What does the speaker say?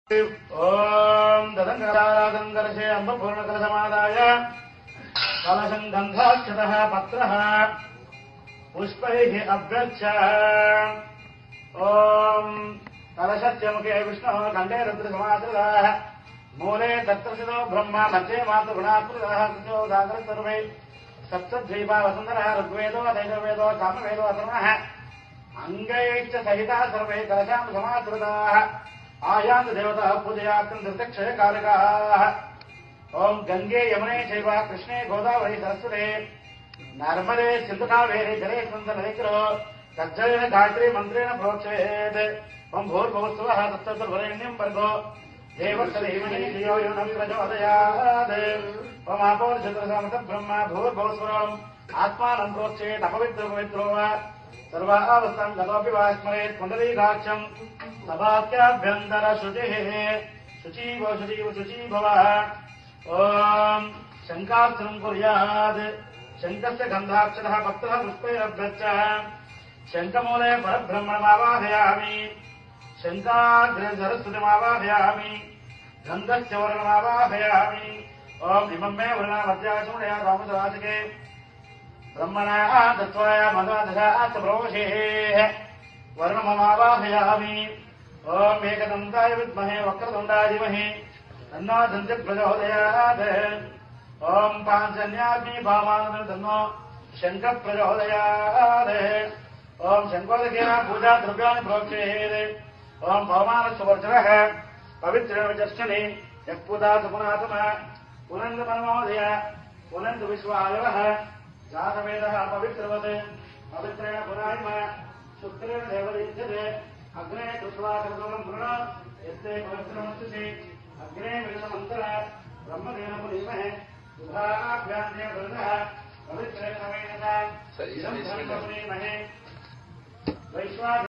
ओम ददंगरादंगरसे अम्बपूर्णकलशमादाय कलशं गन्धाक्षतः पत्रः पुष्पैः अभ्यच्छ ओम कलशस्य मुखे विष्णुः कण्ठे रुद्रसमाश्रितः मूले तत्रसितो ब्रह्मा मध्ये मातृगुणाकृतः कृतोदागर सर्वे सप्तद्वीपा वसुन्धरः ऋग्वेदो अथैर्वेदो सामवेदो अथर्वणः अङ्गैश्च सहिताः सर्वे कलशां समाश्रिताः आयान्त देवता पूजयार्थं धृतक्षय कारकाः ओम गंगे यमुने चैव कृष्णे गोदावरी सरस्वते नर्मदे सिन्धु कावेरी जलेऽस्मिन् नदीकुलो तज्जलेन गायत्री मन्त्रेण प्रोक्षयेत् ओम भूर्भुवस्सुवः तत्सवितुर्वरेण्यं भर्गो देवस्य धीमहि धियो यो न प्रचोदयात् ओम आपो चतुर्सामत ब्रह्म भूर्भुवस्सुवम् आत्मानं प्रोक्षयेत् अपवित्रो वा सर्वावस्थां गतोऽपि वा स्मरेत् कुण्डलीकाक्षं सभाख्याभ्यन्तर शुचिः शुचीव शुचीव शुची भव ओम शङ्कार्चनं कुर्यात् शङ्कस्य गन्धाक्षतः भक्तः पुष्पैरभ्यच्छ शङ्खमूले परब्रह्मणमावाहयामि शङ्काग्रे सरस्वतीमावाहयामि गन्धस्य वर्णमावाहयामि ओम इमं मे वर्णमध्याचूडया रामसवाचके ब्रह्मणः तत्त्वाय मन्वादशात् प्रवशेः वर्णममावाहयामि ओम एकदन्ताय विद्महे वक्रतुण्डाय धीमहि तन्नो दन्ति प्रचोदयात् ओम पाञ्चन्याग्नि भामानं तन्नो शङ्खः प्रचोदयात् ओम शङ्कोदकेन पूजा द्रव्याणि प्रोक्षयेत् ओम पवमानस्य वर्जनः पवित्रेण विचर्षणि यः पुदात् पुनातमः पुनन्दु मनमोदय पुनन्दु विश्वायवः जातवेदः पवित्रवत् पवित्रेण पुनाहिम शुक्रेण देवयुज्यते अग्ने दुष्वाकरसोमं वृण यस्ते पवित्रमस्तुति अग्ने विरसमन्तरः ब्रह्मदेन पुरीमहे दुधाभ्यान्ते वृणः पवित्रेण नवेनः इदं धर्मपुरीमहे वैश्वा